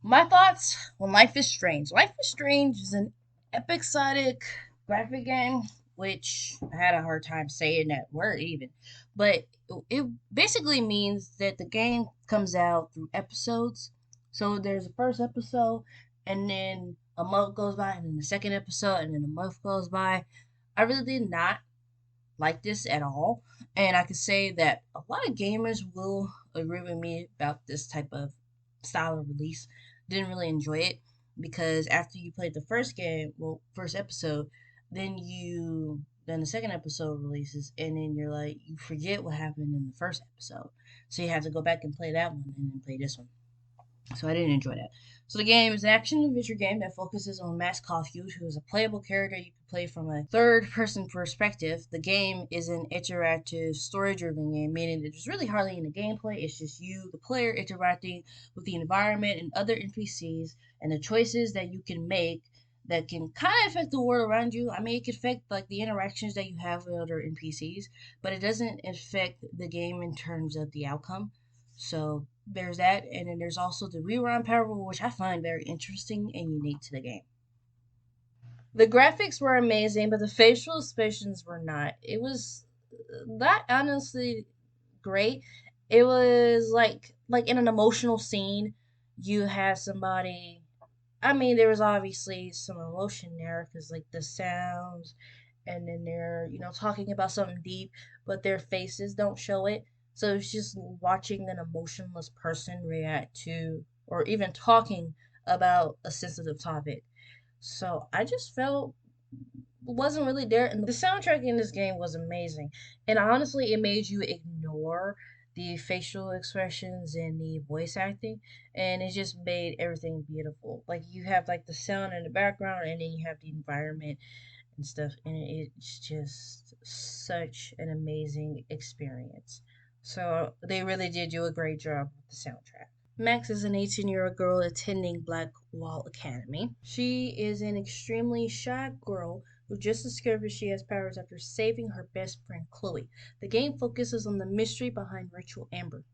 My thoughts on Life is Strange. Life is Strange is an episodic graphic game, which I had a hard time saying that word even. But it basically means that the game comes out through episodes. So there's a first episode, and then a month goes by, and then the second episode, and then a month goes by. I really did not like this at all. And I can say that a lot of gamers will agree with me about this type of style of release. Didn't really enjoy it because after you played the first game, well, first episode, then the second episode releases, and then you're like, you forget what happened in the first episode. So you have to go back and play that one and then play this one. So I didn't enjoy that. So the game is an action adventure game that focuses on Max Caulfield, who is a playable character you can play from a third-person perspective. The game is an interactive, story-driven game, meaning that there's really hardly any gameplay. It's just you, the player, interacting with the environment and other NPCs, and the choices that you can make that can kind of affect the world around you. I mean, it can affect like the interactions that you have with other NPCs, but it doesn't affect the game in terms of the outcome. So there's that, and then there's also the rewind power, which I find very interesting and unique to the game. The graphics were amazing, but the facial expressions were not. It was not honestly great. It was like in an emotional scene, you have somebody. I mean, there was obviously some emotion there because like the sounds, and then they're talking about something deep, but their faces don't show it. So it's just watching an emotionless person react to or even talking about a sensitive topic. So I just felt wasn't really there. And the soundtrack in this game was amazing. And honestly, it made you ignore the facial expressions and the voice acting, and it just made everything beautiful. Like you have like the sound in the background, and then you have the environment and stuff, and it's just such an amazing experience. So they really did do a great job with the soundtrack. Max is an 18-year-old girl attending Blackwall Academy. She is an extremely shy girl who just discovered she has powers after saving her best friend Chloe. The game focuses on the mystery behind Rachel Amber.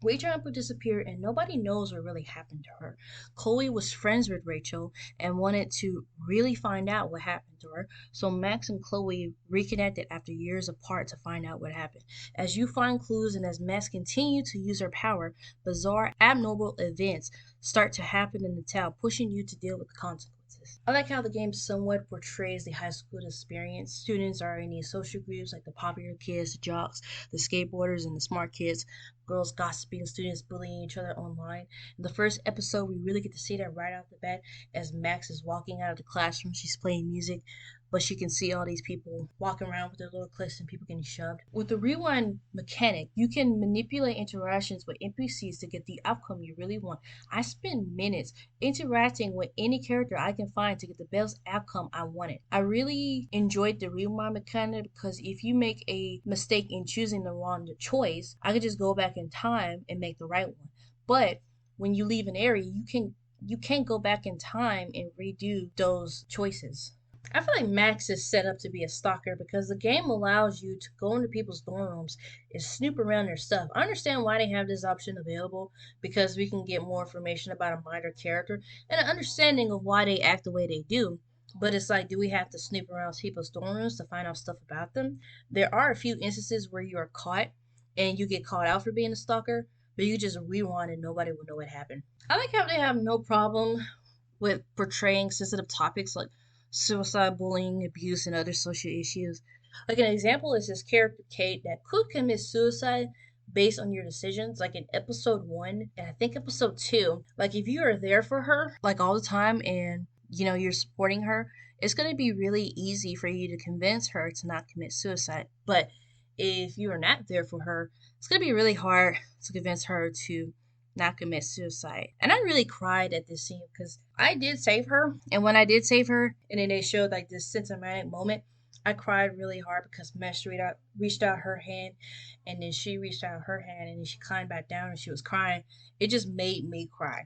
Rachel Amber disappeared and nobody knows what really happened to her. Chloe was friends with Rachel and wanted to really find out what happened to her, so Max and Chloe reconnected after years apart to find out what happened. As you find clues and as Max continues to use her power, bizarre, abnormal events start to happen in the town, pushing you to deal with the consequences. I like how the game somewhat portrays the high school experience. Students are in these social groups like the popular kids, the jocks, the skateboarders, and the smart kids. Girls gossiping, students bullying each other online. In the first episode, we really get to see that right off the bat as Max is walking out of the classroom. She's playing music, but she can see all these people walking around with their little clips and people getting shoved. With the rewind mechanic, you can manipulate interactions with NPCs to get the outcome you really want. I spend minutes interacting with any character I can find to get the best outcome I wanted. I really enjoyed the rewind mechanic because if you make a mistake in choosing the wrong choice, I could just go back in time and make the right one. But when you leave an area, you can't go back in time and redo those choices. I feel like Max is set up to be a stalker because the game allows you to go into people's dorm rooms and snoop around their stuff. I understand why they have this option available because we can get more information about a minor character and an understanding of why they act the way they do. But it's like, do we have to snoop around people's dorm rooms to find out stuff about them? There are a few instances where you are caught and you get caught out for being a stalker, but you just rewind and nobody will know what happened. I like how they have no problem with portraying sensitive topics like suicide, bullying, abuse, and other social issues. Like an example is this character Kate that could commit suicide based on your decisions. Like in episode one and I think episode two, like if you are there for her like all the time and you're supporting her, it's gonna be really easy for you to convince her to not commit suicide. But if you are not there for her, it's gonna be really hard to convince her to not commit suicide. And I really cried at this scene because I did save her. And when I did save her, and then they showed like this cinematic moment, I cried really hard because Mesh reached out her hand, and then she reached out her hand, and then she climbed back down, and she was crying. It just made me cry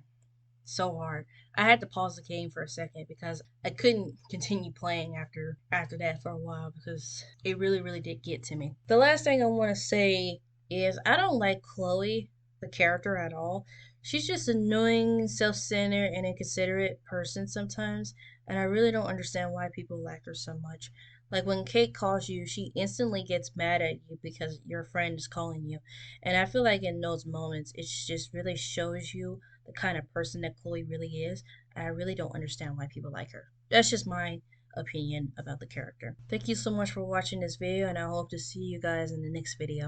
so hard. I had to pause the game for a second because I couldn't continue playing after that for a while because it really really did get to me. The last thing I want to say is I don't like Chloe. the character at all. She's just annoying, self-centered, and inconsiderate person sometimes, and I really don't understand why people like her so much. Like when Kate calls you, she instantly gets mad at you because your friend is calling you. And I feel like in those moments, it just really shows you the kind of person that Chloe really is. And I really don't understand why people like her. That's just my opinion about the character. Thank you so much for watching this video, and I hope to see you guys in the next video.